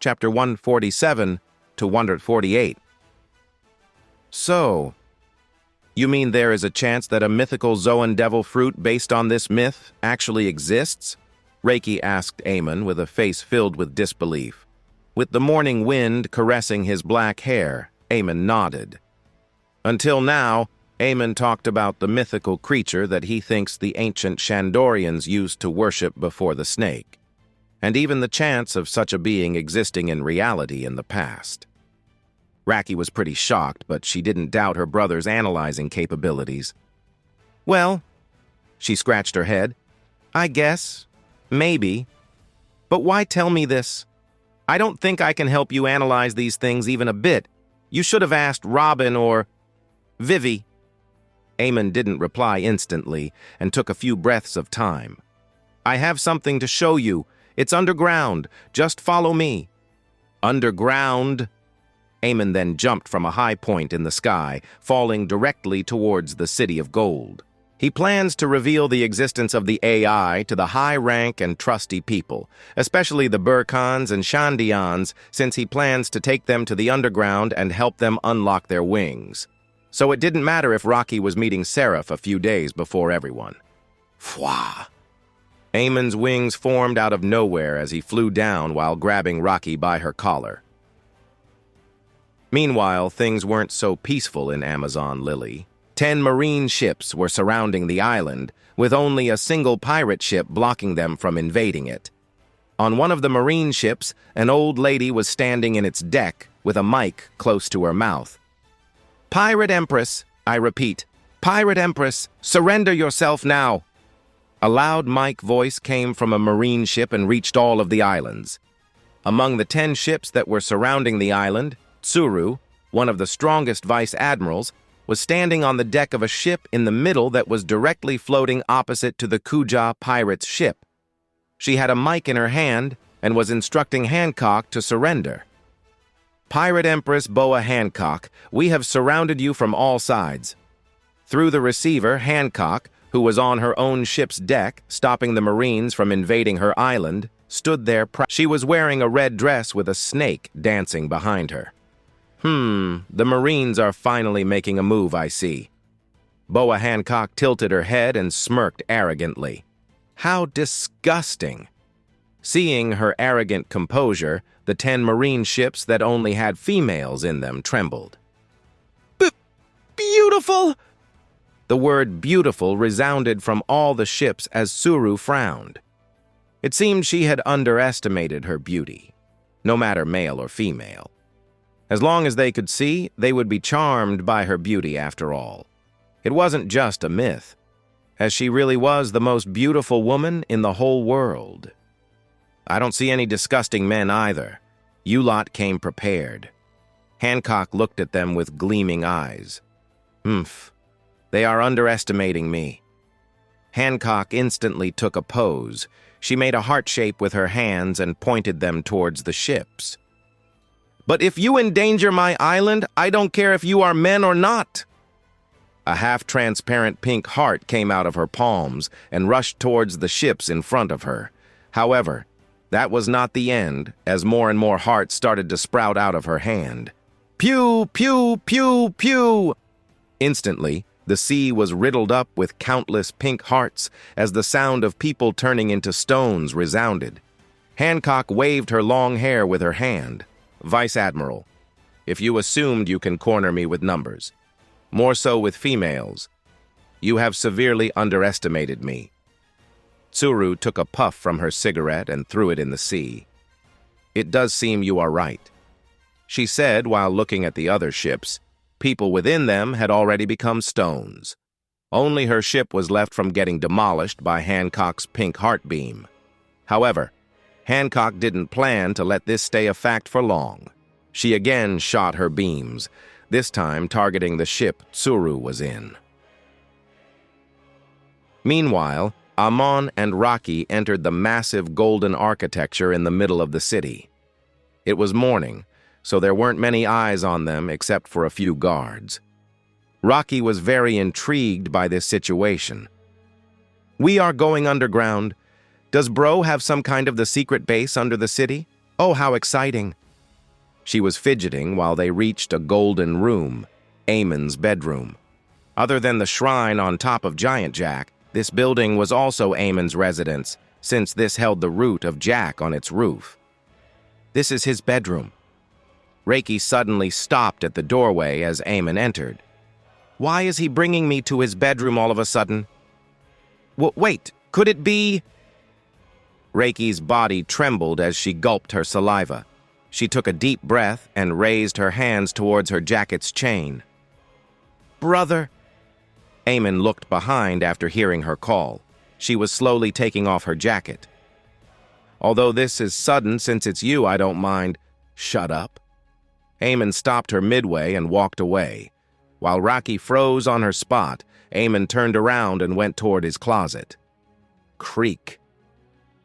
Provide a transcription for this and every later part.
chapter 147 to 148. So, you mean there is a chance that a mythical Zoan devil fruit based on this myth actually exists? Reiki asked Amon with a face filled with disbelief. With the morning wind caressing his black hair, Amon nodded. Until now, Amon talked about the mythical creature that he thinks the ancient Shandorians used to worship before the snake, and even the chance of such a being existing in reality in the past. Raki was pretty shocked, but she didn't doubt her brother's analyzing capabilities. Well, she scratched her head. I guess. Maybe. But why tell me this? I don't think I can help you analyze these things even a bit. You should have asked Robin or Vivi. Amon didn't reply instantly and took a few breaths of time. I have something to show you. It's underground. Just follow me. Underground? Amon then jumped from a high point in the sky, falling directly towards the City of Gold. He plans to reveal the existence of the AI to the high-rank and trusty people, especially the Burkhans and Shandians, since he plans to take them to the underground and help them unlock their wings. So it didn't matter if Rocky was meeting Seraph a few days before everyone. Fwah! Amon's wings formed out of nowhere as he flew down while grabbing Rocky by her collar. Meanwhile, things weren't so peaceful in Amazon Lily. 10 marine ships were surrounding the island, with only a single pirate ship blocking them from invading it. On one of the marine ships, an old lady was standing in its deck with a mic close to her mouth. Pirate Empress, I repeat, Pirate Empress, surrender yourself now. A loud mic voice came from a marine ship and reached all of the islands. Among the 10 ships that were surrounding the island, Tsuru, one of the strongest vice admirals, was standing on the deck of a ship in the middle that was directly floating opposite to the Kuja pirate's ship. She had a mic in her hand and was instructing Hancock to surrender. Pirate Empress Boa Hancock, we have surrounded you from all sides. Through the receiver, Hancock, who was on her own ship's deck, stopping the Marines from invading her island, stood there. She was wearing a red dress with a snake dancing behind her. The Marines are finally making a move, I see. Boa Hancock tilted her head and smirked arrogantly. How disgusting! Seeing her arrogant composure, the 10 marine ships that only had females in them trembled. Beautiful! The word beautiful resounded from all the ships as Tsuru frowned. It seemed she had underestimated her beauty, no matter male or female. As long as they could see, they would be charmed by her beauty after all. It wasn't just a myth, as she really was the most beautiful woman in the whole world. I don't see any disgusting men either. You lot came prepared. Hancock looked at them with gleaming eyes. They are underestimating me. Hancock instantly took a pose. She made a heart shape with her hands and pointed them towards the ships. But if you endanger my island, I don't care if you are men or not. A half-transparent pink heart came out of her palms and rushed towards the ships in front of her. However, that was not the end, as more and more hearts started to sprout out of her hand. Pew, pew, pew, pew! Instantly, the sea was riddled up with countless pink hearts as the sound of people turning into stones resounded. Hancock waved her long hair with her hand. Vice Admiral, if you assumed you can corner me with numbers, more so with females, you have severely underestimated me. Tsuru took a puff from her cigarette and threw it in the sea. It does seem you are right, she said while looking at the other ships. People within them had already become stones. Only her ship was left from getting demolished by Hancock's pink heart beam. However, Hancock didn't plan to let this stay a fact for long. She again shot her beams, this time targeting the ship Tsuru was in. Meanwhile, Amon and Rocky entered the massive golden architecture in the middle of the city. It was morning, so there weren't many eyes on them except for a few guards. Rocky was very intrigued by this situation. We are going underground. Does Bro have some kind of the secret base under the city? Oh, how exciting! She was fidgeting while they reached a golden room, Amon's bedroom. Other than the shrine on top of Giant Jack, this building was also Amon's residence, since this held the root of Jack on its roof. This is his bedroom. Reiki suddenly stopped at the doorway as Amon entered. Why is he bringing me to his bedroom all of a sudden? Wait, could it be? Reiki's body trembled as she gulped her saliva. She took a deep breath and raised her hands towards her jacket's chain. Brother! Amon looked behind after hearing her call. She was slowly taking off her jacket. Although this is sudden since it's you, I don't mind. Shut up. Amon stopped her midway and walked away. While Rocky froze on her spot, Amon turned around and went toward his closet. Creak.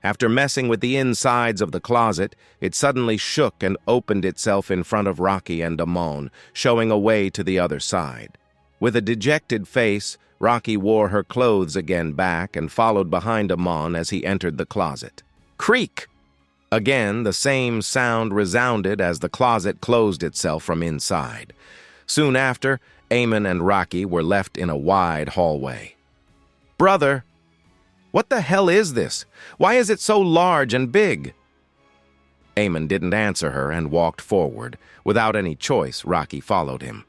After messing with the insides of the closet, it suddenly shook and opened itself in front of Rocky and Amon, showing a way to the other side. With a dejected face, Rocky wore her clothes again back and followed behind Amon as he entered the closet. Creak! Again, the same sound resounded as the closet closed itself from inside. Soon after, Amon and Rocky were left in a wide hallway. Brother! What the hell is this? Why is it so large and big? Amon didn't answer her and walked forward. Without any choice, Rocky followed him.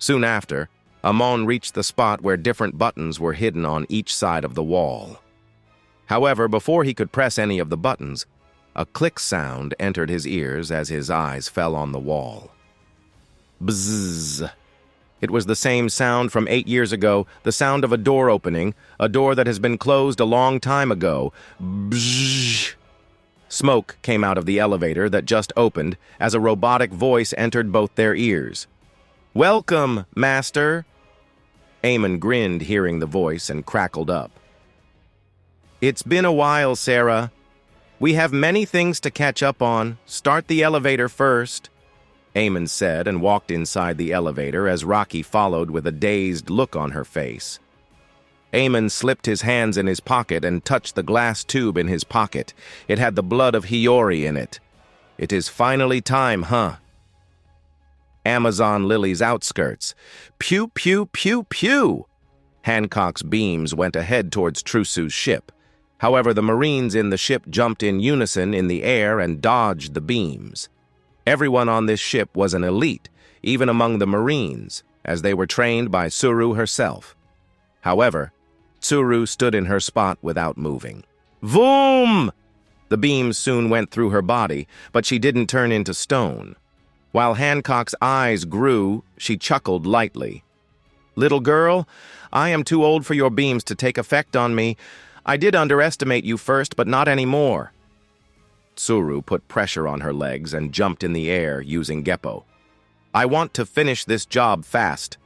Soon after, Amon reached the spot where different buttons were hidden on each side of the wall. However, before he could press any of the buttons, a click sound entered his ears as his eyes fell on the wall. Bzzz. It was the same sound from 8 years ago, the sound of a door opening, a door that has been closed a long time ago. Bzzz. Smoke came out of the elevator that just opened as a robotic voice entered both their ears. Welcome, Master. Amon grinned hearing the voice and crackled up. It's been a while, Sarah. We have many things to catch up on. Start the elevator first. Amon said and walked inside the elevator as Rocky followed with a dazed look on her face. Amon slipped his hands in his pocket and touched the glass tube in his pocket. It had the blood of Hiyori in it. It is finally time, huh? Amazon Lily's outskirts. Pew, pew, pew, pew! Hancock's beams went ahead towards Trusu's ship. However, the Marines in the ship jumped in unison in the air and dodged the beams. Everyone on this ship was an elite, even among the Marines, as they were trained by Tsuru herself. However, Tsuru stood in her spot without moving. Voom! The beams soon went through her body, but she didn't turn into stone. While Hancock's eyes grew, she chuckled lightly. Little girl, I am too old for your beams to take effect on me. I did underestimate you first, but not anymore. Tsuru put pressure on her legs and jumped in the air using Geppo. I want to finish this job fast.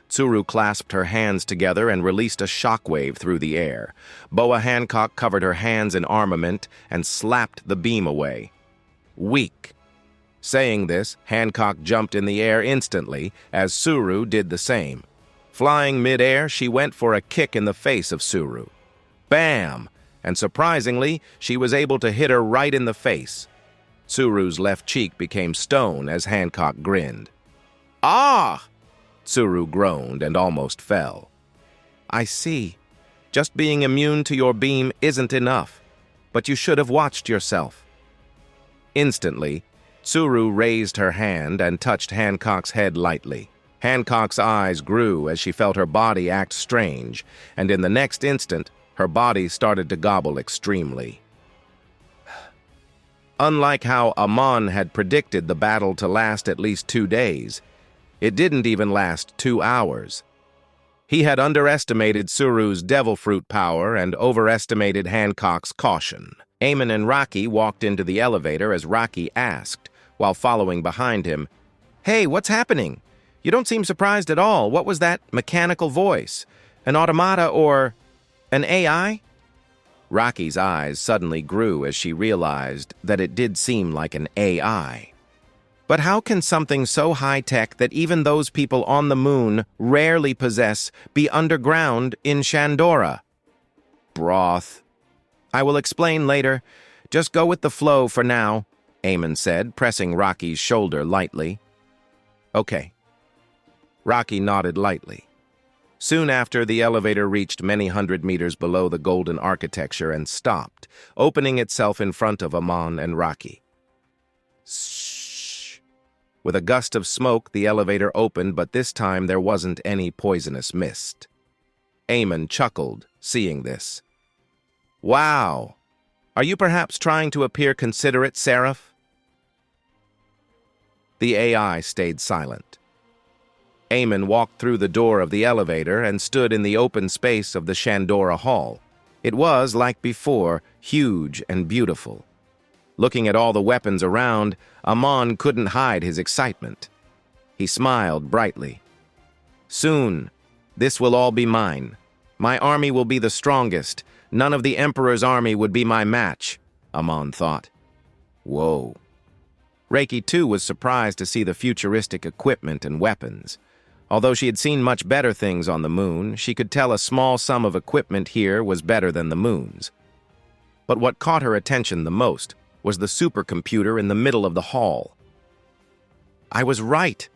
Tsuru clasped her hands together and released a shockwave through the air. Boa Hancock covered her hands in armament and slapped the beam away. Weak. Saying this, Hancock jumped in the air instantly, as Tsuru did the same. Flying mid-air, she went for a kick in the face of Tsuru. Bam! And surprisingly, she was able to hit her right in the face. Tsuru's left cheek became stone as Hancock grinned. Ah! Tsuru groaned and almost fell. I see. Just being immune to your beam isn't enough, but you should have watched yourself. Instantly, Tsuru raised her hand and touched Hancock's head lightly. Hancock's eyes grew as she felt her body act strange, and in the next instant, her body started to gobble extremely. Unlike how Amon had predicted the battle to last at least 2 days, it didn't even last 2 hours. He had underestimated Tsuru's devil fruit power and overestimated Hancock's caution. Amon and Rocky walked into the elevator as Rocky asked, while following behind him, Hey, what's happening? You don't seem surprised at all. What was that mechanical voice? An automata or an AI? Rocky's eyes suddenly grew as she realized that it did seem like an AI. But how can something so high-tech that even those people on the moon rarely possess be underground in Shandora? Broth. I will explain later. Just go with the flow for now, Amon said, pressing Rocky's shoulder lightly. Okay. Rocky nodded lightly. Soon after, the elevator reached many hundred meters below the golden architecture and stopped, opening itself in front of Amon and Rocky. Shh. With a gust of smoke, the elevator opened, but this time there wasn't any poisonous mist. Amon chuckled, seeing this. Wow! Are you perhaps trying to appear considerate, Seraph? The AI stayed silent. Amon walked through the door of the elevator and stood in the open space of the Shandora Hall. It was, like before, huge and beautiful. Looking at all the weapons around, Amon couldn't hide his excitement. He smiled brightly. Soon, this will all be mine. My army will be the strongest. None of the Emperor's army would be my match, Amon thought. Whoa. Reiki, too, was surprised to see the futuristic equipment and weapons. Although she had seen much better things on the moon, she could tell a small sum of equipment here was better than the moon's. But what caught her attention the most was the supercomputer in the middle of the hall. I was right.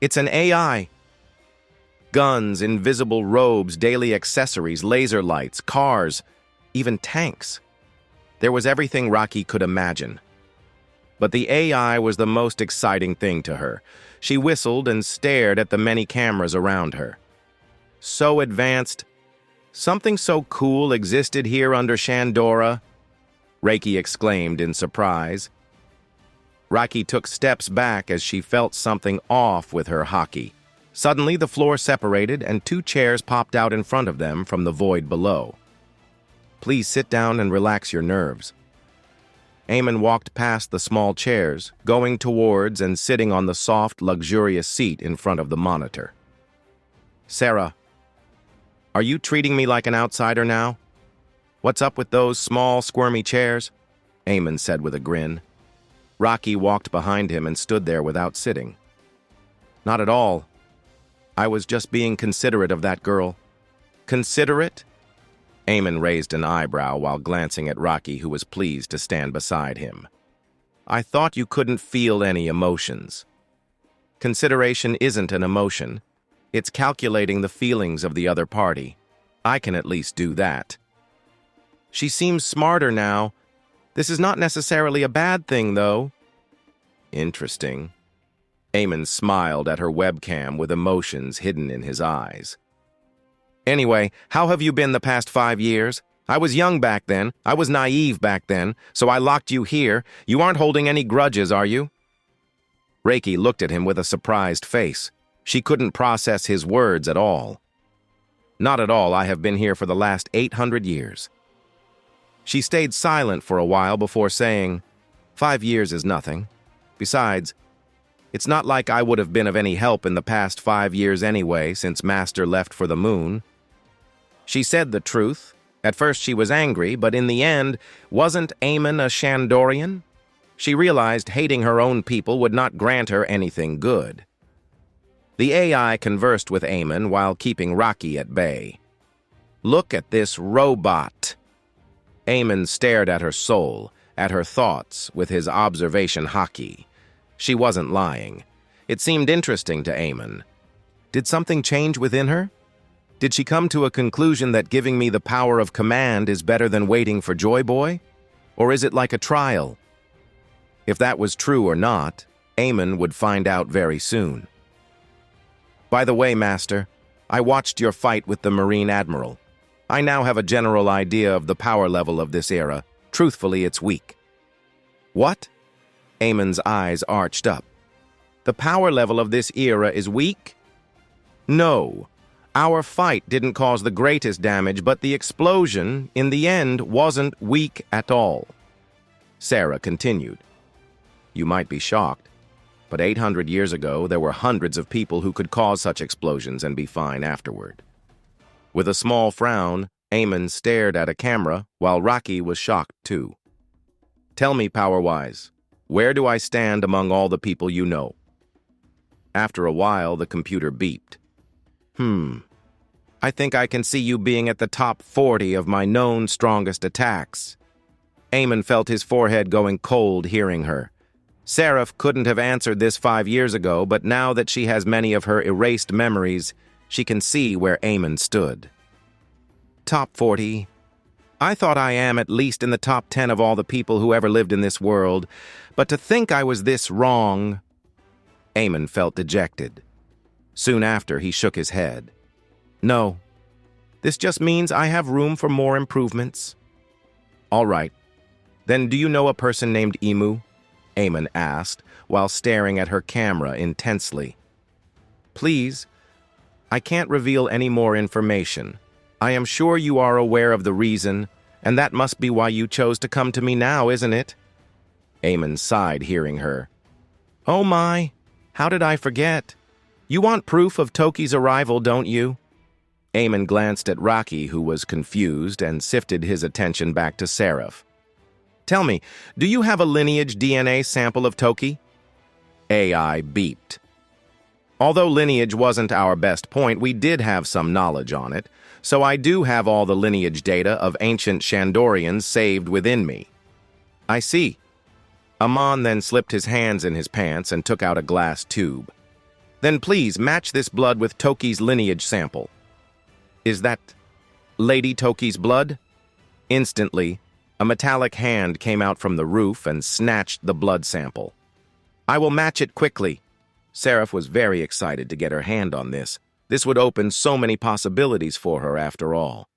It's an AI. Guns, invisible robes, daily accessories, laser lights, cars, even tanks. There was everything Rocky could imagine. But the AI was the most exciting thing to her. She whistled and stared at the many cameras around her. So advanced. Something so cool existed here under Shandora, Reiki exclaimed in surprise. Rocky took steps back as she felt something off with her hockey. Suddenly, the floor separated and two chairs popped out in front of them from the void below. Please sit down and relax your nerves. Amon walked past the small chairs, going towards and sitting on the soft, luxurious seat in front of the monitor. Sarah, are you treating me like an outsider now? What's up with those small, squirmy chairs? Amon said with a grin. Rocky walked behind him and stood there without sitting. Not at all. I was just being considerate of that girl. Considerate? Amon raised an eyebrow while glancing at Rocky, who was pleased to stand beside him. I thought you couldn't feel any emotions. Consideration isn't an emotion. It's calculating the feelings of the other party. I can at least do that. She seems smarter now. This is not necessarily a bad thing, though. Interesting. Amon smiled at her webcam with emotions hidden in his eyes. Anyway, how have you been the past 5 years? I was young back then. I was naive back then, so I locked you here. You aren't holding any grudges, are you? Reiki looked at him with a surprised face. She couldn't process his words at all. Not at all. I have been here for the last 800 years. She stayed silent for a while before saying, 5 years is nothing. Besides, it's not like I would have been of any help in the past 5 years anyway, since Master left for the moon. She said the truth. At first she was angry, but in the end, wasn't Amon a Shandorian? She realized hating her own people would not grant her anything good. The AI conversed with Amon while keeping Rocky at bay. Look at this robot. Amon stared at her soul, at her thoughts, with his observation haki. She wasn't lying. It seemed interesting to Amon. Did something change within her? Did she come to a conclusion that giving me the power of command is better than waiting for Joy Boy? Or is it like a trial? If that was true or not, Amon would find out very soon. By the way, Master, I watched your fight with the Marine Admiral. I now have a general idea of the power level of this era. Truthfully, it's weak. What? Amon's eyes arched up. The power level of this era is weak? No. Our fight didn't cause the greatest damage, but the explosion, in the end, wasn't weak at all. Sarah continued. You might be shocked, but 800 years ago, there were hundreds of people who could cause such explosions and be fine afterward. With a small frown, Amon stared at a camera, while Rocky was shocked too. Tell me, Power-Wise, where do I stand among all the people you know? After a while, the computer beeped. I think I can see you being at the top 40 of my known strongest attacks. Amon felt his forehead going cold hearing her. Seraph couldn't have answered this 5 years ago, but now that she has many of her erased memories, she can see where Amon stood. Top 40. I thought I am at least in the top 10 of all the people who ever lived in this world, but to think I was this wrong. Amon felt dejected. Soon after, he shook his head. No, this just means I have room for more improvements. All right. Then do you know a person named Emu? Amon asked, while staring at her camera intensely. Please, I can't reveal any more information. I am sure you are aware of the reason, and that must be why you chose to come to me now, isn't it? Amon sighed, hearing her. Oh my, how did I forget? You want proof of Toki's arrival, don't you? Amon glanced at Rocky, who was confused, and sifted his attention back to Seraph. Tell me, do you have a lineage DNA sample of Toki? AI beeped. Although lineage wasn't our best point, we did have some knowledge on it, so I do have all the lineage data of ancient Shandorians saved within me. I see. Amon then slipped his hands in his pants and took out a glass tube. Then please match this blood with Toki's lineage sample. Is that Lady Toki's blood? Instantly, a metallic hand came out from the roof and snatched the blood sample. I will match it quickly. Seraph was very excited to get her hand on this. This would open so many possibilities for her after all.